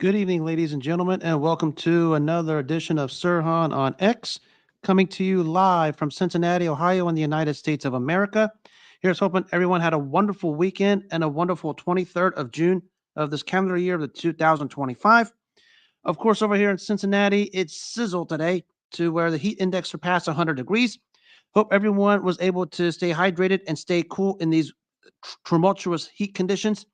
Good evening, ladies and gentlemen, and welcome to another edition of Sirhan on X, coming to you live from Cincinnati, Ohio, in the United States of America. Here's hoping everyone had a wonderful weekend and a wonderful 23rd of June of this calendar year of the 2025. Of course, over here in Cincinnati, it's sizzle today to where the heat index surpassed 100 degrees. Hope everyone was able to stay hydrated and stay cool in these tumultuous heat conditions.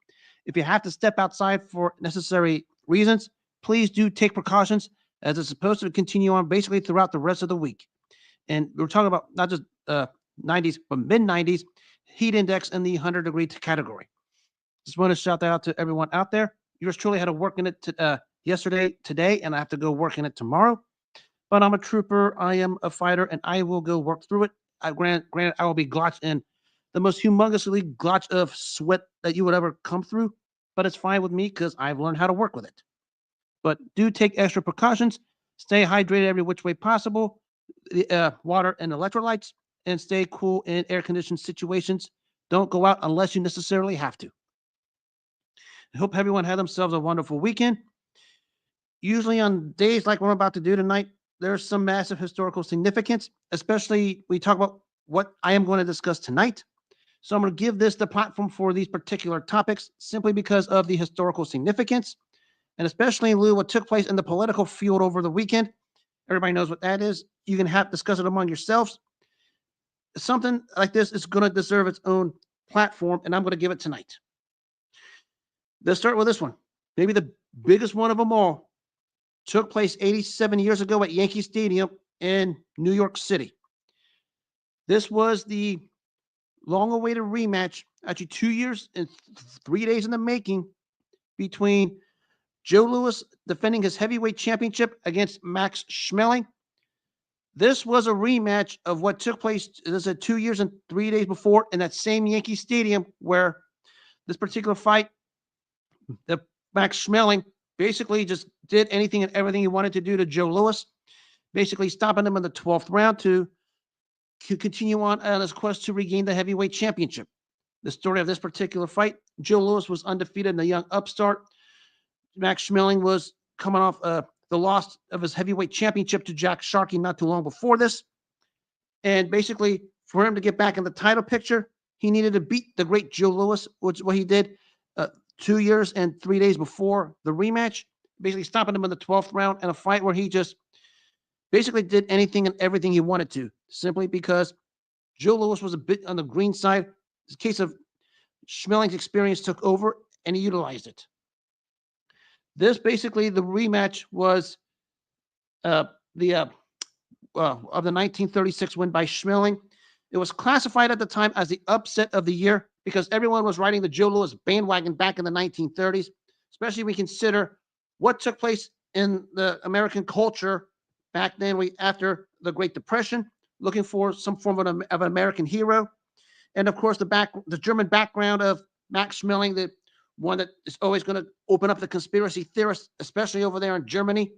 If you have to step outside for necessary reasons, please do take precautions as it's supposed to continue on basically throughout the rest of the week. And we're talking about not just 90s, but mid 90s heat index in the 100-degree category. Just want to shout that out to everyone out there. Yours truly had to work in it yesterday, today, and I have to go work in it tomorrow. But I'm a trooper. I am a fighter, and I will go work through it. Granted, I will be glotched in the most humongously glotch of sweat that you would ever come through, but it's fine with me because I've learned how to work with it. But do take extra precautions. Stay hydrated every which way possible, water and electrolytes, and stay cool in air-conditioned situations. Don't go out unless you necessarily have to. I hope everyone had themselves a wonderful weekend. Usually on days like we're about to do tonight, there's some massive historical significance, especially we talk about what I am going to discuss tonight. So I'm going to give this the platform for these particular topics simply because of the historical significance, and especially in lieu of what took place in the political field over the weekend. Everybody knows what that is. You can have discuss it among yourselves. Something like this is going to deserve its own platform, and I'm going to give it tonight. Let's start with this one. Maybe the biggest one of them all took place 87 years ago at Yankee Stadium in New York City. This was the long-awaited rematch, actually 2 years and 3 days in the making, between Joe Louis defending his heavyweight championship against Max Schmeling. This was a rematch of what took place, as I said, 2 years and 3 days before in that same Yankee Stadium where this particular fight, the Max Schmeling basically just did anything and everything he wanted to do to Joe Louis, basically stopping him in the 12th round to continue on his quest to regain the heavyweight championship. The story of this particular fight, Joe Louis was undefeated in a young upstart. Max Schmeling was coming off the loss of his heavyweight championship to Jack Sharkey not too long before this. And basically, for him to get back in the title picture, he needed to beat the great Joe Louis, which is what he did 2 years and 3 days before the rematch, basically stopping him in the 12th round in a fight where he just basically did anything and everything he wanted to, simply because Joe Louis was a bit on the green side. In case of Schmeling's experience took over, and he utilized it. This basically, the rematch was the of the 1936 win by Schmeling. It was classified at the time as the upset of the year because everyone was riding the Joe Louis bandwagon back in the 1930s, especially when we consider what took place in the American culture back then, after the Great Depression, looking for some form of an American hero. And of course, the German background of Max Schmeling, the one that is always going to open up the conspiracy theorists, especially over there in Germany.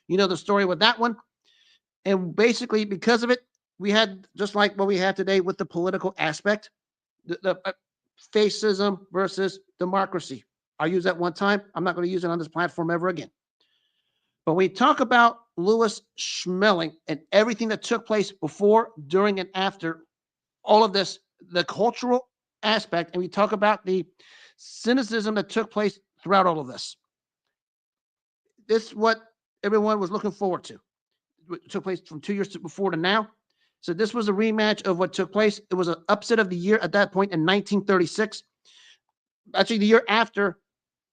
You know the story with that one. And basically, because of it, we had, just like what we have today with the political aspect, the fascism versus democracy. I used that one time. I'm not going to use it on this platform ever again. But we talk about Louis-Schmeling and everything that took place before, during, and after all of this, the cultural aspect, and we talk about the cynicism that took place throughout all of this. This is what everyone was looking forward to. It took place from 2 years before to now. So this was a rematch of what took place. It was an upset of the year at that point in 1936. Actually, the year after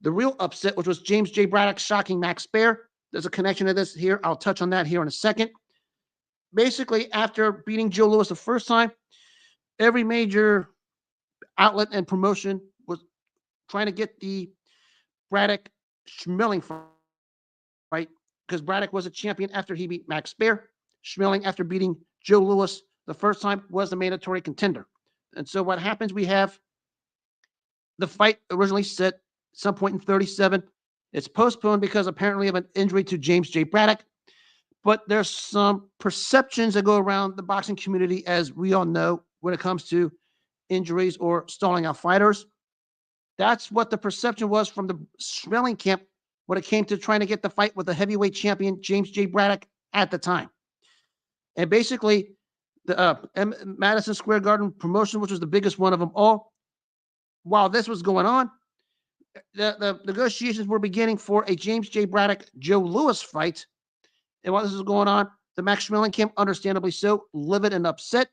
the real upset, which was James J. Braddock shocking Max Baer. There's a connection to this here. I'll touch on that here in a second. Basically, after beating Joe Louis the first time, every major outlet and promotion was trying to get the Braddock Schmeling fight, because Braddock was a champion after he beat Max Baer. Schmeling, after beating Joe Louis the first time, was the mandatory contender. And so what happens, we have the fight originally set some point in 37. It's postponed because apparently of an injury to James J. Braddock. But there's some perceptions that go around the boxing community, as we all know, when it comes to injuries or stalling out fighters. That's what the perception was from the Schmeling camp when it came to trying to get the fight with the heavyweight champion, James J. Braddock, at the time. And basically, the Madison Square Garden promotion, which was the biggest one of them all, while this was going on, the negotiations were beginning for a James J. Braddock Joe Louis fight. And while this was going on, the Max Schmeling camp, understandably so, livid and upset.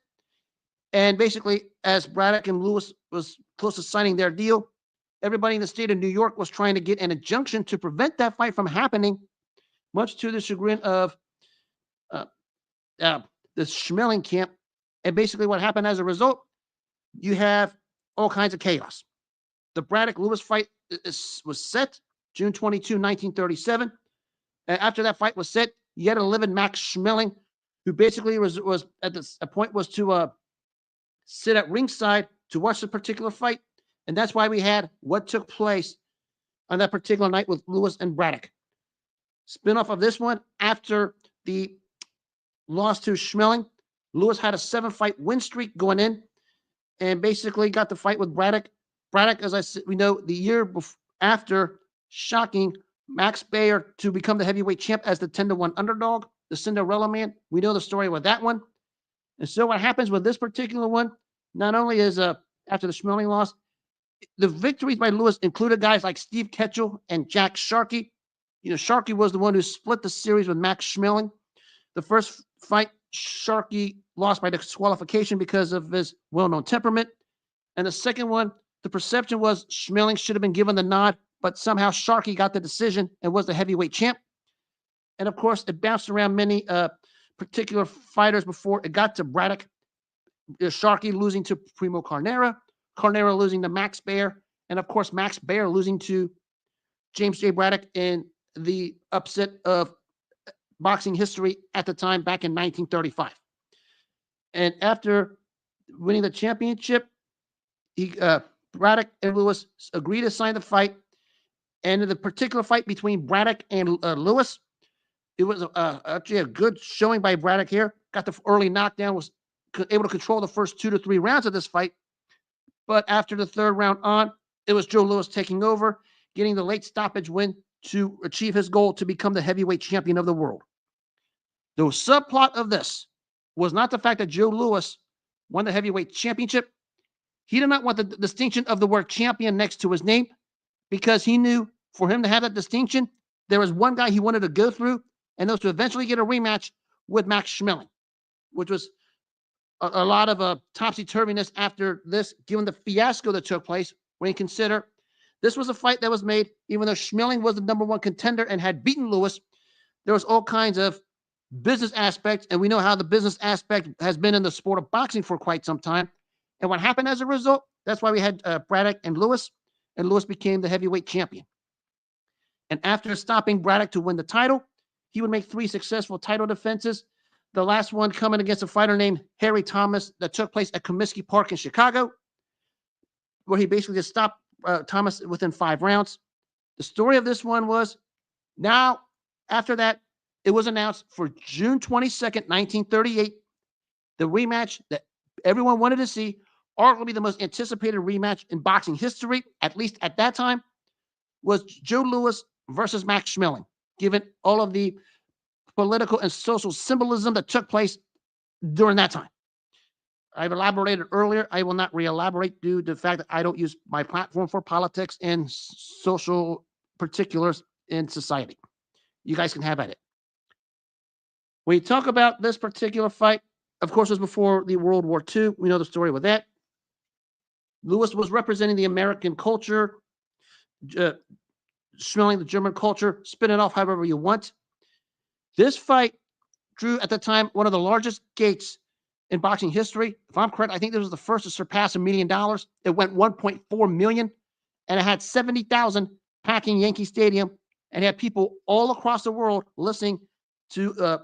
And basically, as Braddock and Louis was close to signing their deal, everybody in the state of New York was trying to get an injunction to prevent that fight from happening, much to the chagrin of uh, the Schmeling camp. And basically, what happened as a result, you have all kinds of chaos. The Braddock-Louis fight was set June 22, 1937. And after that fight was set, you had a living Max Schmeling, who basically was at a point was to sit at ringside to watch the particular fight. And that's why we had what took place on that particular night with Louis and Braddock. Spin-off of this one, after the loss to Schmeling, Louis had a 7-fight win streak going in and basically got the fight with Braddock. Braddock, as I said, we know the year after shocking Max Baer to become the heavyweight champ as the 10-1 underdog, the Cinderella Man. We know the story with that one. And so what happens with this particular one, not only is after the Schmeling loss, the victories by Louis included guys like Steve Ketchel and Jack Sharkey. You know, Sharkey was the one who split the series with Max Schmeling. The first fight, Sharkey lost by disqualification because of his well-known temperament. And the second one, the perception was Schmeling should have been given the nod, but somehow Sharkey got the decision and was the heavyweight champ. And of course, it bounced around many particular fighters before it got to Braddock. Sharkey losing to Primo Carnera, Carnera losing to Max Baer, and of course, Max Baer losing to James J. Braddock in the upset of boxing history at the time back in 1935. And after winning the championship, Braddock and Louis agreed to sign the fight. And in the particular fight between Braddock and Louis, it was actually a good showing by Braddock here. Got the early knockdown, was able to control the first 2 to 3 rounds of this fight. But after the third round on, it was Joe Louis taking over, getting the late stoppage win to achieve his goal to become the heavyweight champion of the world. The subplot of this was not the fact that Joe Louis won the heavyweight championship. He did not want the distinction of the word champion next to his name because he knew for him to have that distinction, there was one guy he wanted to go through, and that was to eventually get a rematch with Max Schmeling, which was a lot of topsy-turviness after this, given the fiasco that took place. When you consider this was a fight that was made, even though Schmeling was the #1 contender and had beaten Louis, there was all kinds of business aspects, and we know how the business aspect has been in the sport of boxing for quite some time. And what happened as a result, that's why we had Braddock and Louis became the heavyweight champion. And after stopping Braddock to win the title, he would make 3 successful title defenses. The last one coming against a fighter named Harry Thomas that took place at Comiskey Park in Chicago, where he basically just stopped Thomas within 5 rounds. The story of this one was now, after that, it was announced for June 22nd, 1938, the rematch that everyone wanted to see, arguably the most anticipated rematch in boxing history, at least at that time, was Joe Louis versus Max Schmeling, given all of the political and social symbolism that took place during that time. I've elaborated earlier. I will not re-elaborate due to the fact that I don't use my platform for politics and social particulars in society. You guys can have at it. When you talk about this particular fight, of course, it was before the World War II. We know the story with that. Louis was representing the American culture, Schmeling the German culture, spin it off however you want. This fight drew, at the time, one of the largest gates in boxing history. If I'm correct, I think this was the first to surpass $1 million. It went 1.4 million, and it had 70,000 packing Yankee Stadium, and had people all across the world listening to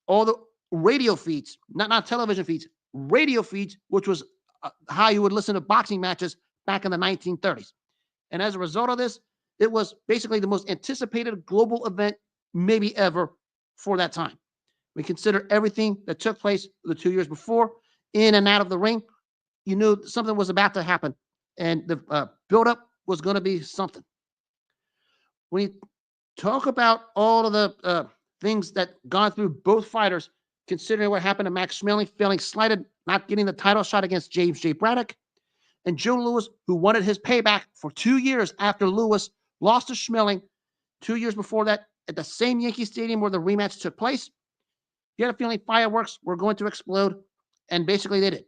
all the radio feeds, not television feeds, radio feeds, which was how you would listen to boxing matches back in the 1930s. And as a result of this, it was basically the most anticipated global event maybe ever for that time. We consider everything that took place the 2 years before, in and out of the ring. You knew something was about to happen, and the buildup was going to be something. When you talk about all of the things that gone through both fighters, considering what happened to Max Schmeling, feeling slighted, not getting the title shot against James J. Braddock, and Joe Louis, who wanted his payback for 2 years after Louis lost to Schmeling 2 years before that at the same Yankee Stadium where the rematch took place. You had a feeling fireworks were going to explode, and basically they did.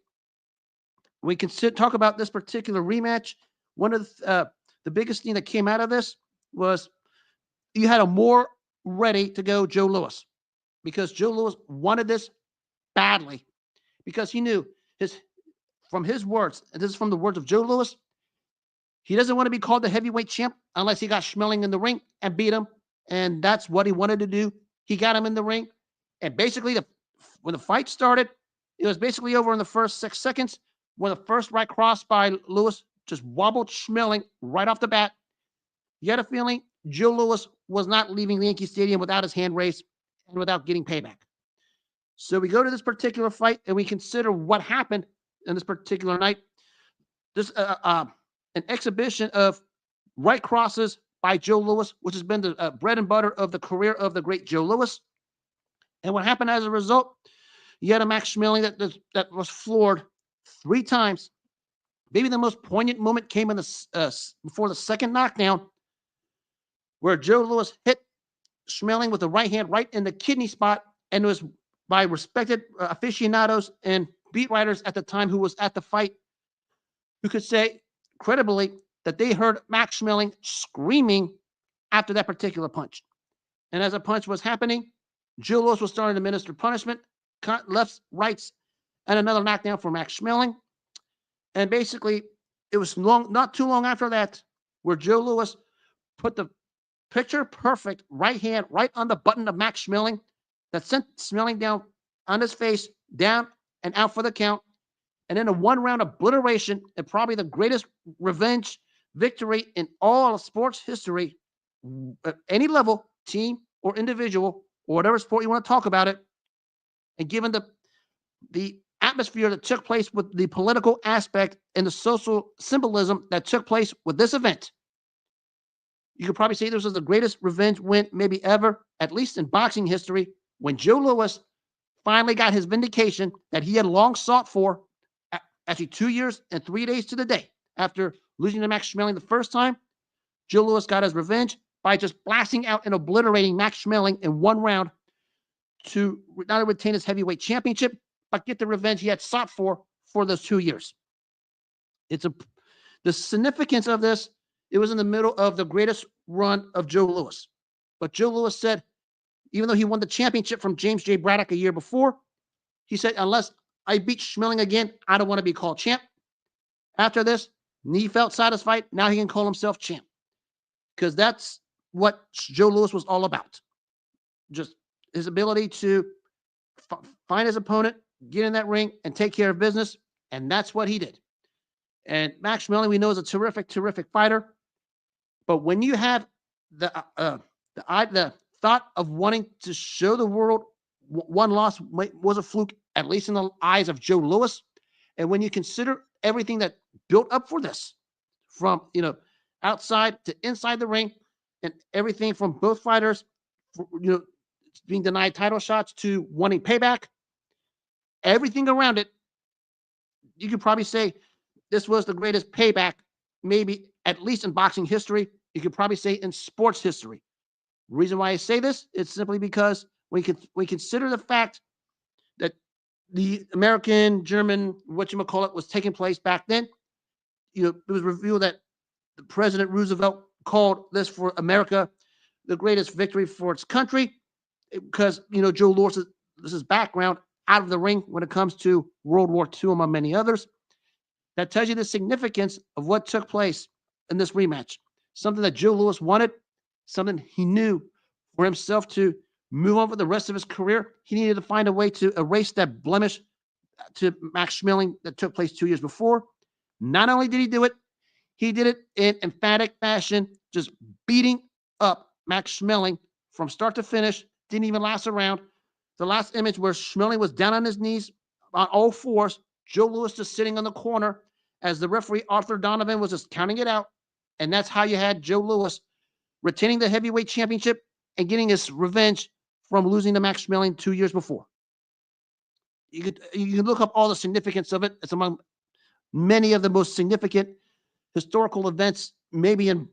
We can talk about this particular rematch. One of the biggest thing that came out of this was you had a more ready to go Joe Louis, because Joe Louis wanted this badly, because he knew from his words, and this is from the words of Joe Louis, he doesn't want to be called the heavyweight champ unless he got Schmeling in the ring and beat him. And that's what he wanted to do. He got him in the ring. And basically, when the fight started, it was basically over in the first 6 seconds when the first right cross by Louis just wobbled Schmeling right off the bat. You had a feeling Joe Louis was not leaving the Yankee Stadium without his hand raised and without getting payback. So we go to this particular fight and we consider what happened in this particular night. This an exhibition of right crosses by Joe Louis, which has been the bread and butter of the career of the great Joe Louis. And what happened as a result, you had a Max Schmeling that was floored 3 times. Maybe the most poignant moment came in before the second knockdown, where Joe Louis hit Schmeling with the right hand right in the kidney spot, and it was by respected aficionados and beat writers at the time who was at the fight, who could say credibly that they heard Max Schmeling screaming after that particular punch. And as the punch was happening, Joe Louis was starting to administer punishment, lefts, rights, and another knockdown for Max Schmeling. And basically, it was not too long after that where Joe Louis put the picture perfect right hand right on the button of Max Schmeling that sent Schmeling down on his face, down and out for the count. And in a 1-round obliteration, and probably the greatest revenge victory in all of sports history, at any level, team or individual, or whatever sport you want to talk about it, and given the atmosphere that took place with the political aspect and the social symbolism that took place with this event, you could probably say this was the greatest revenge win maybe ever, at least in boxing history, when Joe Louis finally got his vindication that he had long sought for, actually 2 years and 3 days to the day after losing to Max Schmeling the first time. Joe Louis got his revenge by just blasting out and obliterating Max Schmeling in 1 round to not only retain his heavyweight championship, but get the revenge he had sought for those 2 years. The significance of this, it was in the middle of the greatest run of Joe Louis. But Joe Louis said, even though he won the championship from James J. Braddock a year before, he said, unless I beat Schmeling again, I don't want to be called champ. After this, he felt satisfied. Now he can call himself champ, because that's what Joe Louis was all about. Just his ability to find his opponent, get in that ring, and take care of business. And that's what he did. And Max Schmeling, we know, is a terrific, terrific fighter. But when you have the thought of wanting to show the world one loss was a fluke, at least in the eyes of Joe Louis, and when you consider everything that built up for this, from outside to inside the ring, and everything from both fighters, being denied title shots to wanting payback, everything around it, you could probably say this was the greatest payback, maybe at least in boxing history. You could probably say in sports history. The reason why I say this is simply because we consider the fact that the American, German, whatchamacallit, was taking place back then. It was revealed that President Roosevelt called this for America the greatest victory for its country, because Joe Louis's background out of the ring when it comes to World War II, among many others. That tells you the significance of what took place in this rematch. Something that Joe Louis wanted, something he knew for himself to move on for the rest of his career. He needed to find a way to erase that blemish to Max Schmeling that took place 2 years before. Not only did he did it in emphatic fashion, just beating up Max Schmeling from start to finish. Didn't even last around. The last image where Schmeling was down on his knees on all fours, Joe Louis just sitting on the corner as the referee, Arthur Donovan, was just counting it out. And that's how you had Joe Louis retaining the heavyweight championship and getting his revenge from losing to Max Schmeling 2 years before. You can look up all the significance of it. It's among many of the most significant historical events, maybe in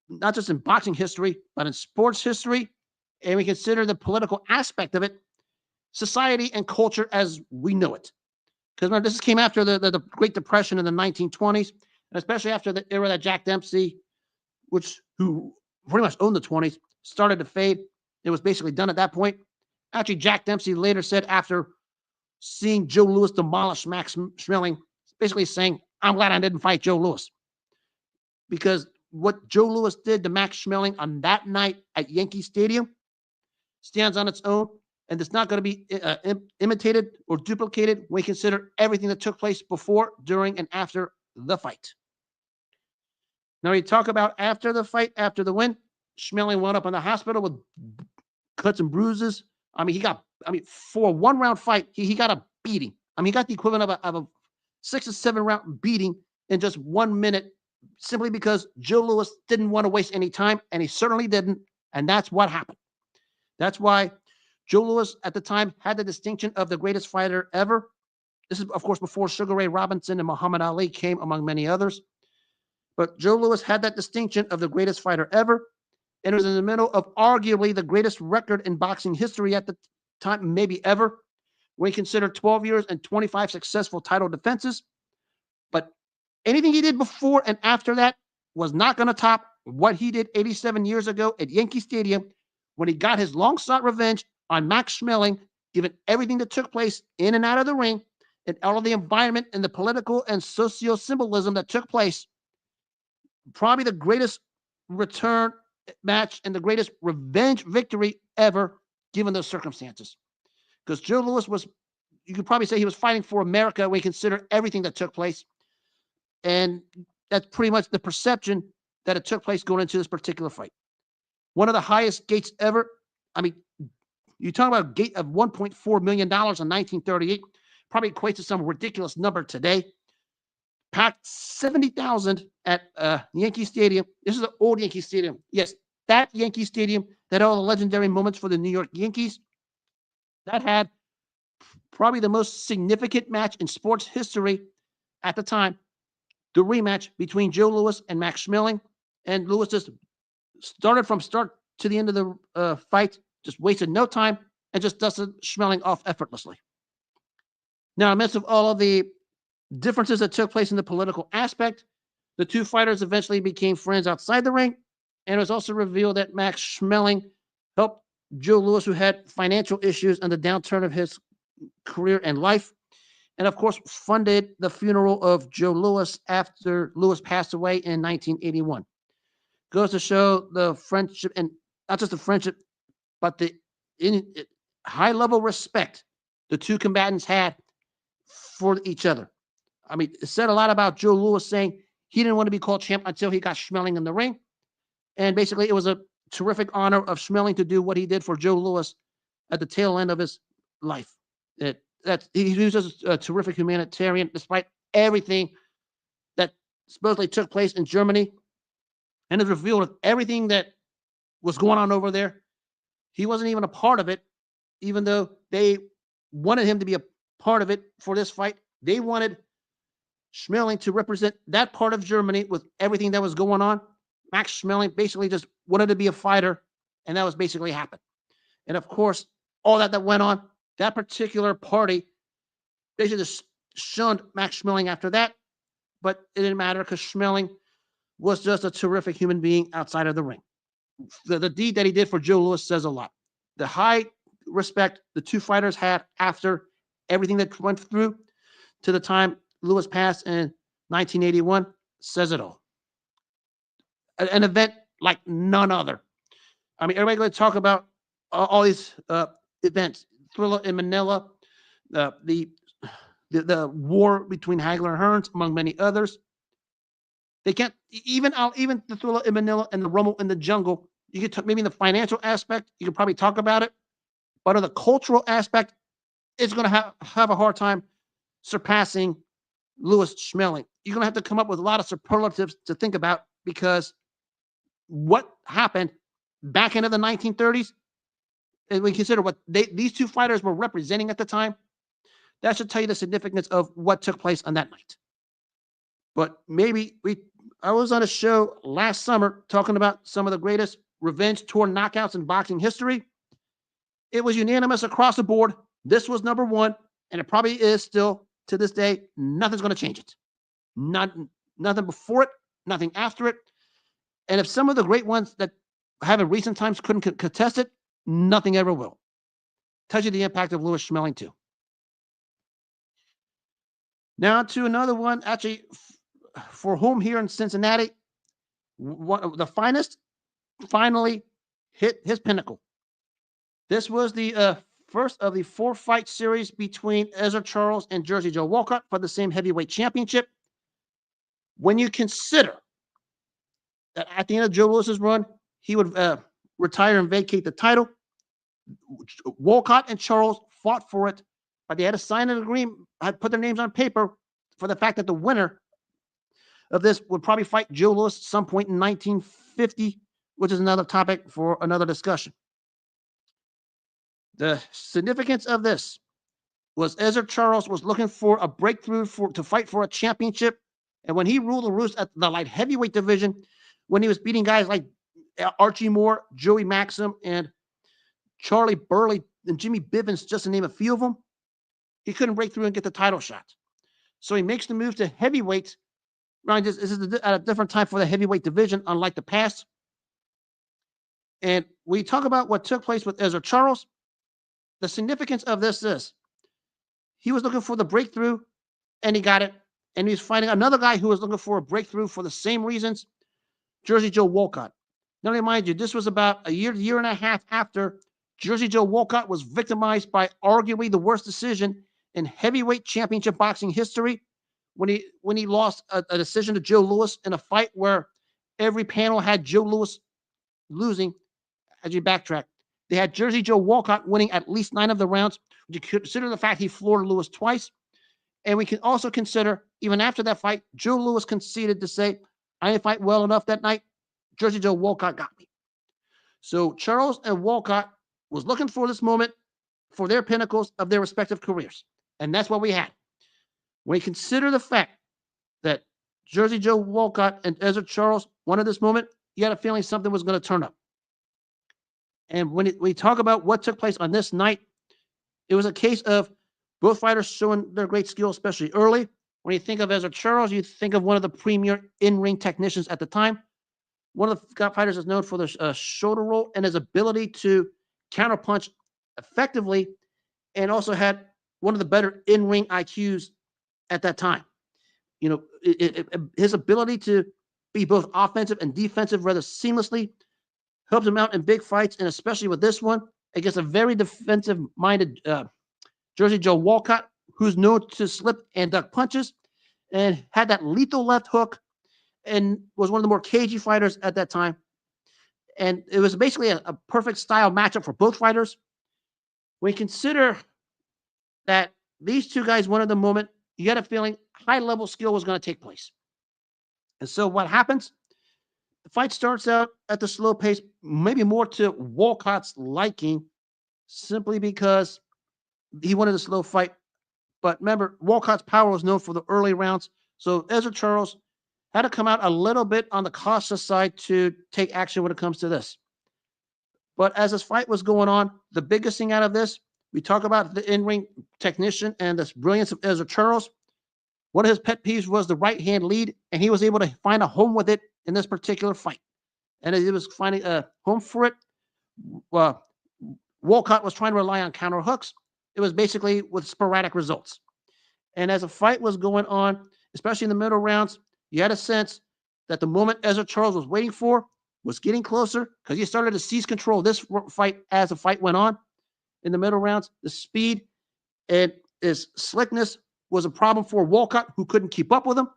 not just in boxing history, but in sports history. And we consider the political aspect of it, society and culture as we know it. Because remember, this came after the Great Depression in the 1920s, and especially after the era that Jack Dempsey, who pretty much owned the 20s, started to fade. It was basically done at that point. Actually, Jack Dempsey later said, after seeing Joe Louis demolish Max Schmeling, basically saying, I'm glad I didn't fight Joe Louis. Because what Joe Louis did to Max Schmeling on that night at Yankee Stadium stands on its own, and it's not going to be imitated or duplicated when we consider everything that took place before, during, and after the fight. Now, we talk about after the fight, after the win, Schmeling wound up in the hospital with cuts and bruises. For a 1-round fight, he got a beating. He got the equivalent of a 6 or 7 round beating in just 1 minute, simply because Joe Louis didn't want to waste any time, and he certainly didn't. And that's what happened. That's why Joe Louis at the time had the distinction of the greatest fighter ever. This is, of course, before Sugar Ray Robinson and Muhammad Ali came, among many others. But Joe Louis had that distinction of the greatest fighter ever. And it was in the middle of arguably the greatest record in boxing history at the time, maybe ever, when you consider 12 years and 25 successful title defenses. But anything he did before and after that was not going to top what he did 87 years ago at Yankee Stadium, when he got his long-sought revenge on Max Schmeling, given everything that took place in and out of the ring, and all of the environment and the political and socio-symbolism that took place. Probably the greatest return match and the greatest revenge victory ever, given those circumstances. Because Joe Louis was, you could probably say he was fighting for America when you consider everything that took place. And that's pretty much the perception that it took place going into this particular fight. One of the highest gates ever. You talk about a gate of $1.4 million in 1938, probably equates to some ridiculous number today. Packed 70,000 at Yankee Stadium. This is the old Yankee Stadium. Yes, that Yankee Stadium that had all the legendary moments for the New York Yankees. That had probably the most significant match in sports history at the time, the rematch between Joe Louis and Max Schmeling. And Louis just started from start to the end of the fight, just wasted no time, and just dusted Schmeling off effortlessly. Now, amidst of all of the differences that took place in the political aspect, the two fighters eventually became friends outside the ring, and it was also revealed that Max Schmeling helped Joe Louis, who had financial issues and the downturn of his career and life, and of course funded the funeral of Joe Louis after Louis passed away in 1981. Goes to show the friendship, and not just the friendship, but the high-level respect the two combatants had for each other. It said a lot about Joe Louis saying he didn't want to be called champ until he got Schmeling in the ring. And basically, it was a terrific honor of Schmeling to do what he did for Joe Louis at the tail end of his life. He was just a terrific humanitarian, despite everything that supposedly took place in Germany. And it revealed everything that was going on over there. He wasn't even a part of it, even though they wanted him to be a part of it for this fight. They wanted Schmeling to represent that part of Germany with everything that was going on. Max Schmeling basically just wanted to be a fighter, and that was basically happened. And of course, all that went on, that particular party basically just shunned Max Schmeling after that, but it didn't matter because Schmeling was just a terrific human being outside of the ring. The deed that he did for Joe Louis says a lot. The high respect the two fighters had after everything that went through to the time Louis passed in 1981 says it all. An event like none other. Everybody going to talk about all these events. Thriller in Manila, the war between Hagler and Hearns, among many others. They can't even the Thriller in Manila and the Rumble in the Jungle. You could talk, maybe in the financial aspect, you could probably talk about it, but on the cultural aspect, it's going to have a hard time surpassing Louis Schmeling. You're going to have to come up with a lot of superlatives to think about, because what happened back into the 1930s, and we consider what these two fighters were representing at the time, that should tell you the significance of what took place on that night. But maybe I was on a show last summer talking about some of the greatest revenge tour knockouts in boxing history. It was unanimous across the board. This was number one, and it probably is still to this day. Nothing's going to change it. Nothing before it, nothing after it. And if some of the great ones that have in recent times couldn't contest it, nothing ever will. Tells you the impact of Louis-Schmeling too. Now to another one, actually, for home here in Cincinnati, the finest finally hit his pinnacle. This was the first of the 4-fight series between Ezzard Charles and Jersey Joe Walcott for the same heavyweight championship. When you consider that at the end of Joe Lewis's run, he would retire and vacate the title, Walcott and Charles fought for it, but they had to sign an agreement, had put their names on paper for the fact that the winner of this would probably fight Joe Louis at some point in 1950, which is another topic for another discussion. The significance of this was Ezzard Charles was looking for a breakthrough to fight for a championship, and when he ruled the roost at the light heavyweight division, when he was beating guys like Archie Moore, Joey Maxim, and Charlie Burley, and Jimmy Bivens, just to name a few of them, he couldn't break through and get the title shot. So he makes the move to heavyweight. Right, this is at a different time for the heavyweight division, unlike the past. And we talk about what took place with Ezzard Charles. The significance of this is he was looking for the breakthrough, and he got it. And he's fighting another guy who was looking for a breakthrough for the same reasons, Jersey Joe Walcott. Now, to remind you, this was about a year and a half after Jersey Joe Walcott was victimized by arguably the worst decision in heavyweight championship boxing history, when he lost a decision to Joe Louis in a fight where every panel had Joe Louis losing. As you backtrack, they had Jersey Joe Walcott winning at least 9 of the rounds. You consider the fact he floored Louis twice. And we can also consider, even after that fight, Joe Louis conceded to say, I didn't fight well enough that night. Jersey Joe Walcott got me. So Charles and Walcott was looking for this moment for their pinnacles of their respective careers. And that's what we had. When you consider the fact that Jersey Joe Walcott and Ezzard Charles wanted this moment, you had a feeling something was going to turn up. And when we talk about what took place on this night, it was a case of both fighters showing their great skill, especially early. When you think of Ezzard Charles, you think of one of the premier in-ring technicians at the time. One of the fighters is known for their shoulder roll and his ability to counterpunch effectively, and also had one of the better in-ring IQs at that time. You know, his ability to be both offensive and defensive rather seamlessly helped him out in big fights, and especially with this one against a very defensive-minded Jersey Joe Walcott, who's known to slip and duck punches and had that lethal left hook and was one of the more cagey fighters at that time. And it was basically a perfect style matchup for both fighters. When you consider that these two guys wanted the moment, you had a feeling high-level skill was going to take place. And so what happens? The fight starts out at the slow pace, maybe more to Walcott's liking, simply because he wanted a slow fight. But remember, Walcott's power was known for the early rounds. So Ezzard Charles had to come out a little bit on the cautious side to take action when it comes to this. But as this fight was going on, the biggest thing out of this, we talk about the in-ring technician and the brilliance of Ezzard Charles. One of his pet peeves was the right-hand lead, and he was able to find a home with it in this particular fight. And he was finding a home for it. Walcott was trying to rely on counter hooks. It was basically with sporadic results. And as the fight was going on, especially in the middle rounds, you had a sense that the moment Ezzard Charles was waiting for was getting closer, because he started to seize control of this fight as the fight went on. In the middle rounds, the speed and his slickness was a problem for Walcott, who couldn't keep up with him.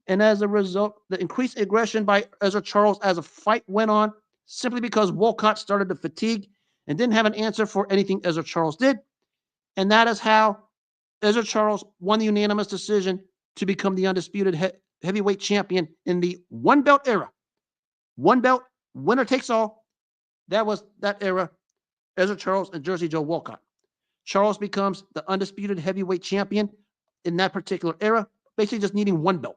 And as a result, the increased aggression by Ezzard Charles as the fight went on, simply because Walcott started to fatigue and didn't have an answer for anything Ezzard Charles did. And that is how Ezzard Charles won the unanimous decision to become the undisputed heavyweight champion in the one-belt era. One belt, Winner takes all. That was that era. Ezzard Charles and Jersey Joe Walcott. Charles becomes the undisputed heavyweight champion in that particular era, basically just needing one belt.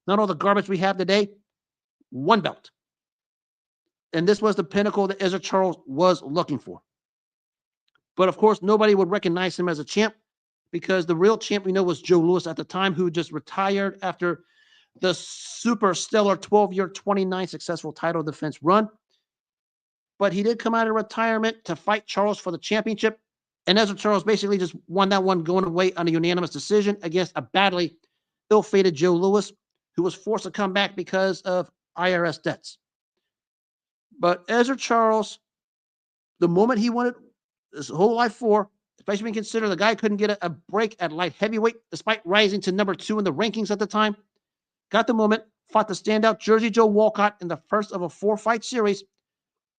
Not all the garbage we have today, one belt. And this was the pinnacle that Ezzard Charles was looking for. But of course, nobody would recognize him as a champ because the real champ we know was Joe Louis at the time, who just retired after the super stellar 12-year, 29 successful title defense run. But he did come out of retirement to fight Charles for the championship. And Ezzard Charles basically just won that one going away on a unanimous decision against a badly ill-fated Joe Louis, who was forced to come back because of IRS debts. But Ezzard Charles, the moment he wanted his whole life for, especially when you consider the guy couldn't get a break at light heavyweight, despite rising to number 2 in the rankings at the time, got the moment, fought the standout Jersey Joe Walcott in the first of a 4-fight series,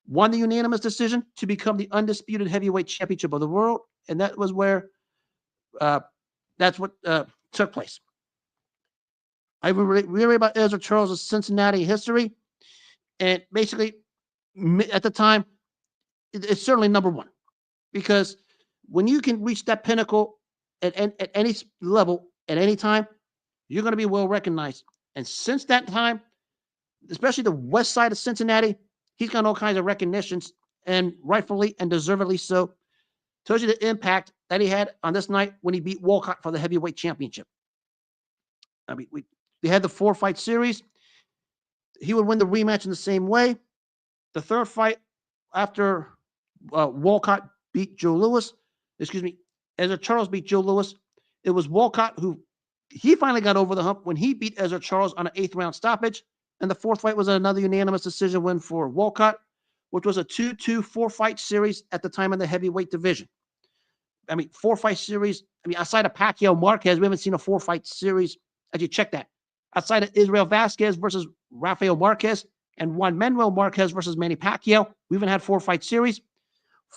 won the unanimous decision to become the undisputed heavyweight championship of the world, and that was where that's what took place. I read about Ezzard Charles' Cincinnati history, and basically, at the time, it's certainly number 1, because when you can reach that pinnacle at any level, at any time, you're going to be well recognized. And since that time, especially the west side of Cincinnati, he's got all kinds of recognitions, and rightfully and deservedly so. Tells you the impact that he had on this night when he beat Walcott for the heavyweight championship. I mean, they had the 4-fight series. He would win the rematch in the same way. The third fight after Walcott beat Joe Louis, Ezzard Charles beat Joe Louis. It was Walcott who he finally got over the hump when he beat Ezzard Charles on an 8th-round stoppage. And the 4th fight was another unanimous decision win for Walcott, which was a 2-2 4-fight series at the time in the heavyweight division. I mean, 4-fight series. I mean, outside of Pacquiao Marquez, we haven't seen a 4-fight series. As you check that, outside of Israel Vasquez versus Rafael Marquez and Juan Manuel Marquez versus Manny Pacquiao, we haven't had 4-fight series.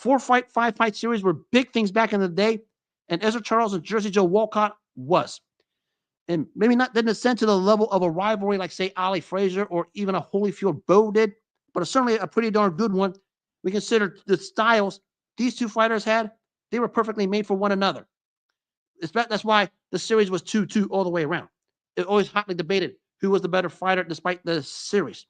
4-fight, 5-fight series were big things back in the day, and Ezzard Charles and Jersey Joe Walcott was. And maybe not didn't ascend to the level of a rivalry like, say, Ali Frazier or even a Holyfield Bo did, but it's certainly a pretty darn good one. We consider the styles these two fighters had, they were perfectly made for one another. That's why the series was 2-2 all the way around. It always hotly debated who was the better fighter despite the series.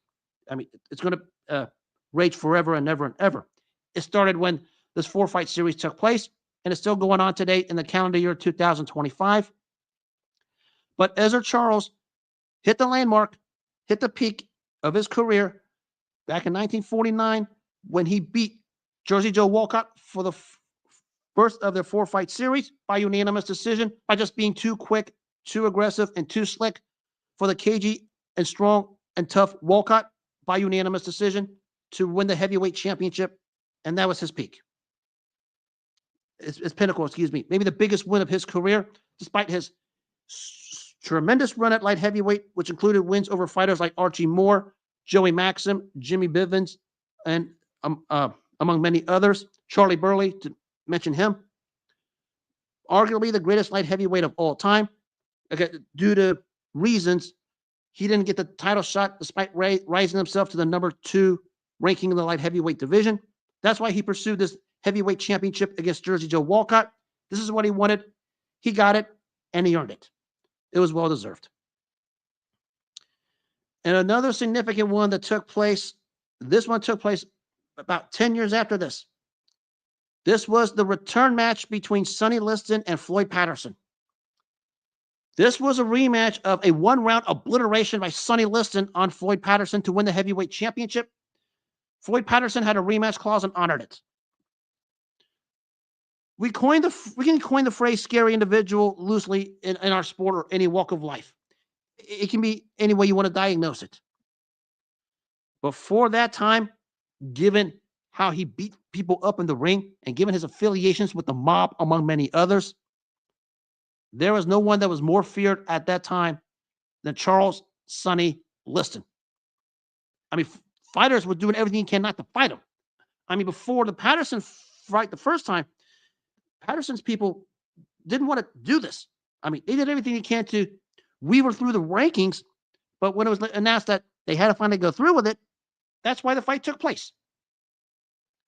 I mean, it's going to rage forever and ever and ever. It started when this 4-fight series took place, and it's still going on today in the calendar year 2025. But Ezzard Charles hit the landmark, hit the peak of his career back in 1949 when he beat Jersey Joe Walcott for the first of their 4-fight series by unanimous decision by just being too quick, too aggressive, and too slick for the cagey and strong and tough Walcott by unanimous decision to win the heavyweight championship, and that was his peak. His pinnacle, maybe the biggest win of his career, despite his tremendous run at light heavyweight, which included wins over fighters like Archie Moore, Joey Maxim, Jimmy Bivens, and among many others. Charlie Burley, to mention him. Arguably the greatest light heavyweight of all time. Okay, due to reasons, he didn't get the title shot despite rising himself to the number 2 ranking in the light heavyweight division. That's why he pursued this heavyweight championship against Jersey Joe Walcott. This is what he wanted. He got it, and he earned it. It was well-deserved. And another significant one that took place, this one took place about 10 years after this. This was the return match between Sonny Liston and Floyd Patterson. This was a rematch of a 1-round obliteration by Sonny Liston on Floyd Patterson to win the heavyweight championship. Floyd Patterson had a rematch clause and honored it. We can coin the phrase scary individual loosely in our sport or any walk of life. It can be any way you want to diagnose it. Before that time, given how he beat people up in the ring and given his affiliations with the mob, among many others, there was no one that was more feared at that time than Charles Sonny Liston. I mean, fighters were doing everything they can not to fight him. I mean, before the Patterson fight the first time, Patterson's people didn't want to do this. I mean, they did everything they can to weaver through the rankings, but when it was announced that they had to finally go through with it, That's why the fight took place.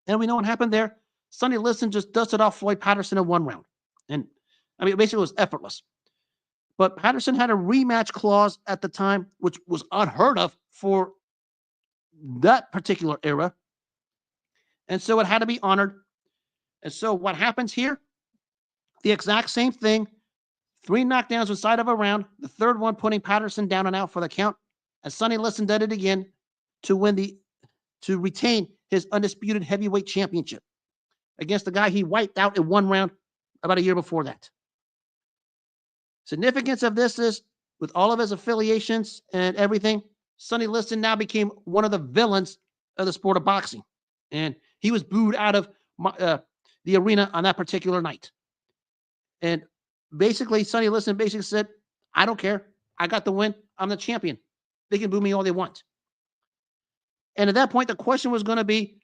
And we know what happened there. Sonny Liston just dusted off Floyd Patterson in 1 round. And I mean, basically, it was effortless. But Patterson had a rematch clause at the time, which was unheard of for that particular era. And so it had to be honored. And so what happens here? The exact same thing. 3 knockdowns inside of a round. The third one putting Patterson down and out for the count. And Sonny Liston did it again to retain his undisputed heavyweight championship against the guy he wiped out in 1 round about a year before that. Significance of this is, with all of his affiliations and everything, Sonny Liston now became one of the villains of the sport of boxing. And he was booed out of the arena on that particular night. And basically, Sonny Liston basically said, I don't care. I got the win. I'm the champion. They can boo me all they want. And at that point, the question was going to be,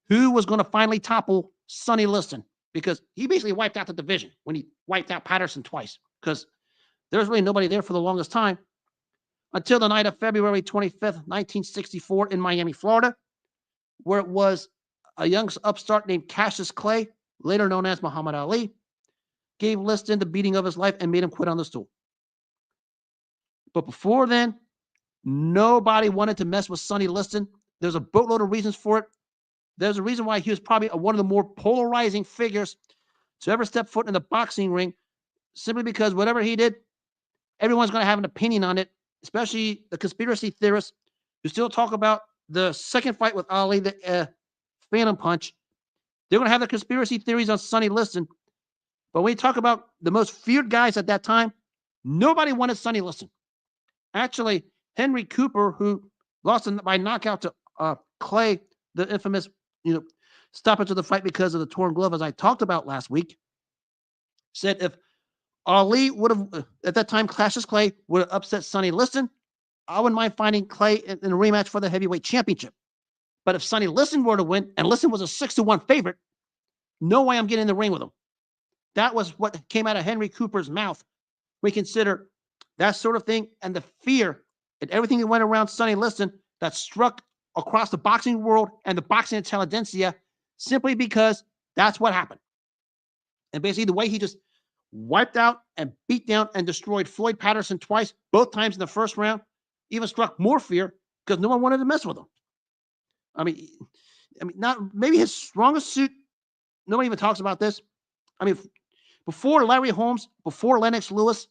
who was going to finally topple Sonny Liston? Because he basically wiped out the division when he wiped out Patterson twice. Because there's really nobody there for the longest time until the night of February 25th, 1964 in Miami, Florida, where it was a young upstart named Cassius Clay, later known as Muhammad Ali, gave Liston the beating of his life and made him quit on the stool. But before then, nobody wanted to mess with Sonny Liston. There's a boatload of reasons for it. There's a reason why he was probably one of the more polarizing figures to ever step foot in the boxing ring, simply because whatever he did, everyone's going to have an opinion on it, especially the conspiracy theorists who still talk about the second fight with Ali, the Phantom Punch. They're going to have the conspiracy theories on Sonny Liston. But when you talk about the most feared guys at that time, nobody wanted Sonny Liston. Actually, Henry Cooper, who lost by knockout to Clay, the infamous, stoppage of the fight because of the torn glove, as I talked about last week, said if Ali would have, at that time, Cassius Clay would have upset Sonny Liston, I wouldn't mind finding Clay in a rematch for the heavyweight championship. But if Sonny Liston were to win, and Liston was a 6-1 favorite, no way I'm getting in the ring with him. That was what came out of Henry Cooper's mouth. We consider that sort of thing and the fear and everything that went around Sonny Liston that struck across the boxing world and the boxing intelligentsia, simply because that's what happened. And basically the way he just wiped out and beat down and destroyed Floyd Patterson twice, both times in the first round, even struck more fear because no one wanted to mess with him. I mean, not maybe his strongest suit. Nobody even talks about this. I mean, before Larry Holmes, before Lennox Lewis,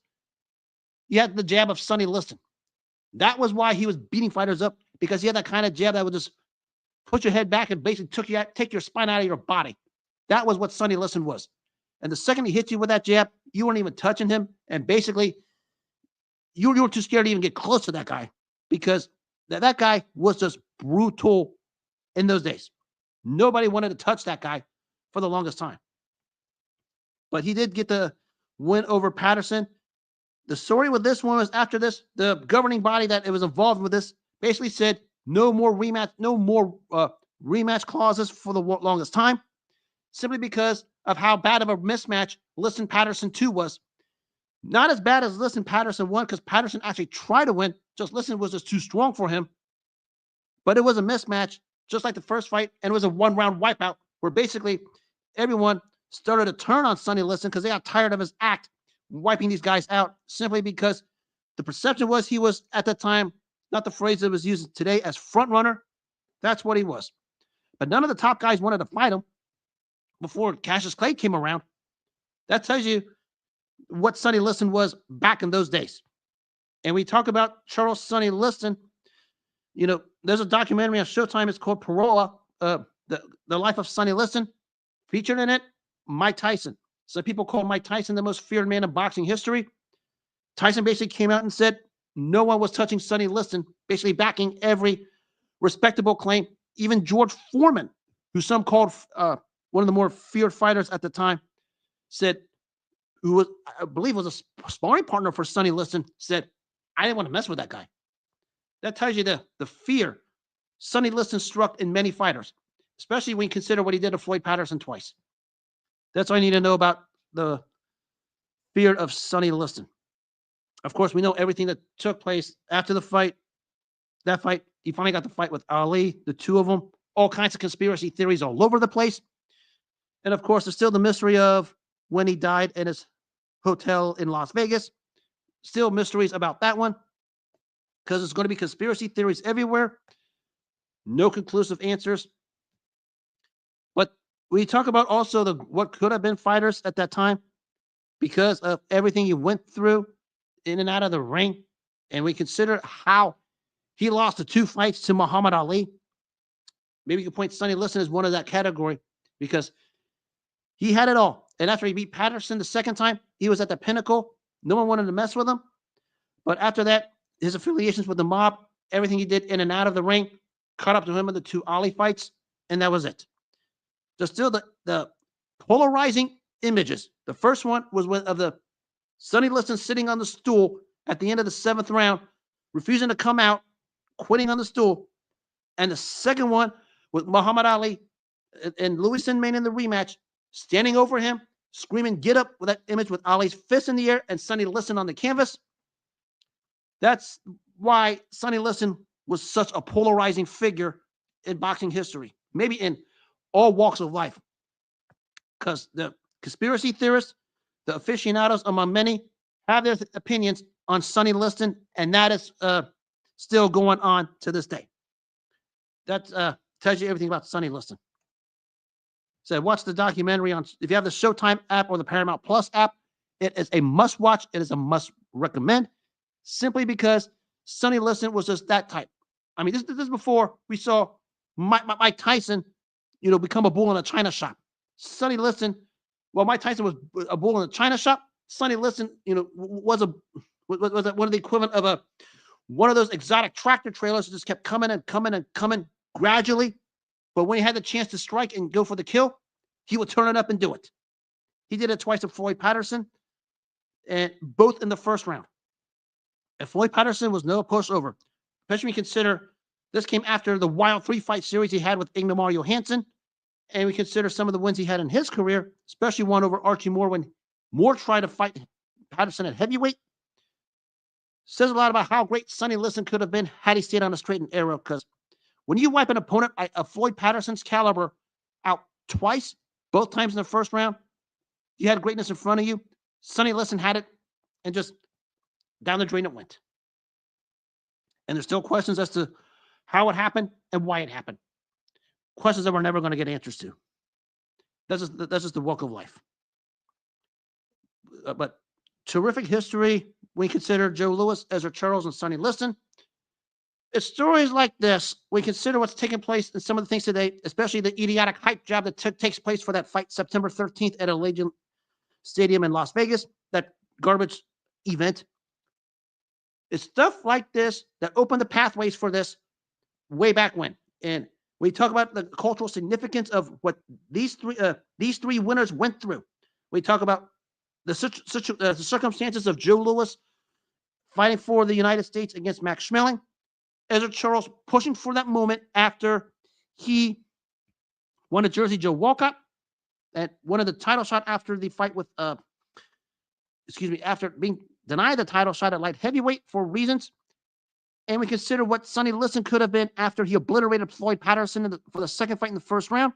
he had the jab of Sonny Liston. That was why he was beating fighters up, because he had that kind of jab that would just put your head back and basically take your spine out of your body. That was what Sonny Liston was. And the second he hit you with that jab, you weren't even touching him. And basically, you were too scared to even get close to that guy, because that guy was just brutal in those days. Nobody wanted to touch that guy for the longest time. But he did get the win over Patterson. The story with this one was, after this, the governing body that it was involved with this basically said no more rematch clauses for the longest time, simply because of how bad of a mismatch Liston-Patterson 2 was. Not as bad as Liston-Patterson 1, because Patterson actually tried to win, just Liston was just too strong for him. But it was a mismatch, just like the first fight, and it was a 1-round wipeout where basically everyone started to turn on Sonny Liston because they got tired of his act, wiping these guys out, simply because the perception was he was, at that time, not the phrase that was used today, as front runner. That's what he was. But none of the top guys wanted to fight him before Cassius Clay came around. That tells you what Sonny Liston was back in those days. And we talk about Charles Sonny Liston. There's a documentary on Showtime. It's called Parola, the life of Sonny Liston. Featured in it, Mike Tyson. Some people call Mike Tyson the most feared man in boxing history. Tyson basically came out and said no one was touching Sonny Liston, basically backing every respectable claim. Even George Foreman, who some called one of the more feared fighters at the time, said, who was, I believe, was a sparring partner for Sonny Liston, said, I didn't want to mess with that guy. That tells you the fear Sonny Liston struck in many fighters, especially when you consider what he did to Floyd Patterson twice. That's all you need to know about the fear of Sonny Liston. Of course, we know everything that took place after the fight. That fight, he finally got the fight with Ali, the two of them, all kinds of conspiracy theories all over the place. And of course, there's still the mystery of when he died in his hotel in Las Vegas. Still mysteries about that one because there's going to be conspiracy theories everywhere. No conclusive answers. But we talk about also the what could have been fighters at that time because of everything he went through in and out of the ring. And we consider how he lost the two fights to Muhammad Ali. Maybe you could point Sonny Liston as one of that category because he had it all. And after he beat Patterson the second time, he was at the pinnacle. No one wanted to mess with him. But after that, his affiliations with the mob, everything he did in and out of the ring, caught up to him in the two Ali fights, and that was it. There's still the polarizing images. The first one was of the Sonny Liston sitting on the stool at the end of the seventh round, refusing to come out, quitting on the stool. And the second one with Muhammad Ali and Louis-Schmeling in the rematch, standing over him, screaming, "Get up," with that image with Ali's fist in the air and Sonny Liston on the canvas. That's why Sonny Liston was such a polarizing figure in boxing history, maybe in all walks of life. Because the conspiracy theorists, the aficionados among many, have their opinions on Sonny Liston, and that is still going on to this day. That tells you everything about Sonny Liston. So watch the documentary on, if you have the Showtime app or the Paramount Plus app, it is a must watch. It is a must recommend simply because Sonny Liston was just that type. I mean, this is before we saw Mike Tyson, become a bull in a china shop. Sonny Liston, well, Mike Tyson was a bull in a china shop. Sonny Liston, was one of the equivalent of one of those exotic tractor trailers that just kept coming and coming and coming gradually. But when he had the chance to strike and go for the kill, he would turn it up and do it. He did it twice to Floyd Patterson, and both in the first round. And Floyd Patterson was no pushover, especially when you consider this came after the wild 3-fight series he had with Ingmar Johansson. And we consider some of the wins he had in his career, especially one over Archie Moore when Moore tried to fight Patterson at heavyweight. Says a lot about how great Sonny Liston could have been had he stayed on a straight and narrow. Because when you wipe an opponent of Floyd Patterson's caliber out twice, both times in the first round, you had greatness in front of you. Sonny Liston had it, and just down the drain it went. And there's still questions as to how it happened and why it happened. Questions that we're never going to get answers to. That's just the walk of life. But terrific history when you consider Joe Louis, Ezzard Charles, and Sonny Liston. It's stories like this. We consider what's taking place in some of the things today, especially the idiotic hype job that takes place for that fight September 13th at Allegiant Stadium in Las Vegas, that garbage event. It's stuff like this that opened the pathways for this way back when. And we talk about the cultural significance of what these three winners went through. We talk about the circumstances of Joe Louis fighting for the United States against Max Schmeling. Ezzard Charles pushing for that moment after he won a Jersey Joe Walcott and wanted the title shot after the fight with, after being denied the title shot at light heavyweight for reasons. And we consider what Sonny Liston could have been after he obliterated Floyd Patterson for the second fight in the first round.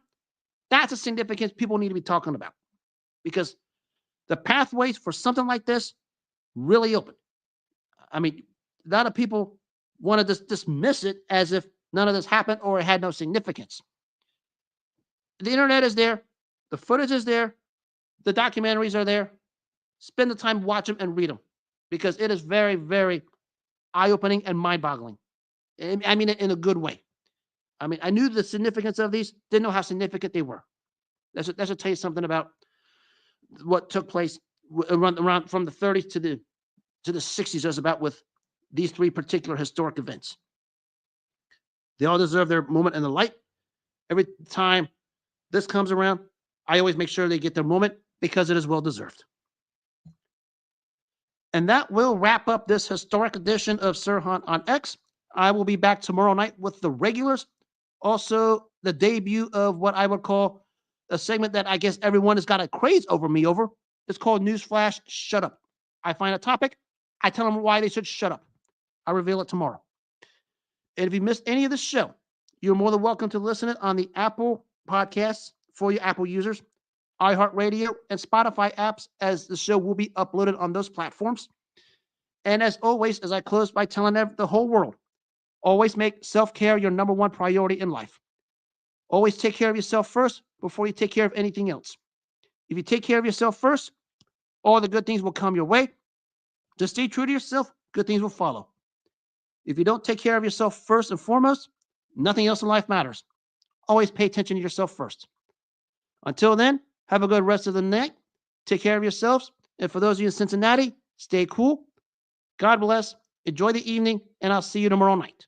That's a significance people need to be talking about because the pathways for something like this really open. I mean, a lot of people want to just dismiss it as if none of this happened or it had no significance. The internet is there. The footage is there. The documentaries are there. Spend the time, watch them, and read them because it is very, very eye-opening and mind-boggling. I mean it in a good way. I mean, I knew the significance of these, didn't know how significant they were. That should tell you something about what took place around from the 30s to the 60s. As about with these three particular historic events. They all deserve their moment in the light. Every time this comes around, I always make sure they get their moment because it is well deserved. And that will wrap up this historic edition of Sirhan on X. I will be back tomorrow night with the regulars. Also, the debut of what I would call a segment that I guess everyone has got a craze over me over. It's called Newsflash Shut Up. I find a topic. I tell them why they should shut up. I'll reveal it tomorrow. And if you missed any of the show, you're more than welcome to listen it on the Apple Podcasts for your Apple users, iHeartRadio, and Spotify apps, as the show will be uploaded on those platforms. And as always, as I close by telling the whole world, always make self-care your number one priority in life. Always take care of yourself first before you take care of anything else. If you take care of yourself first, all the good things will come your way. Just stay true to yourself, good things will follow. If you don't take care of yourself first and foremost, nothing else in life matters. Always pay attention to yourself first. Until then, have a good rest of the night. Take care of yourselves. And for those of you in Cincinnati, stay cool. God bless. Enjoy the evening, and I'll see you tomorrow night.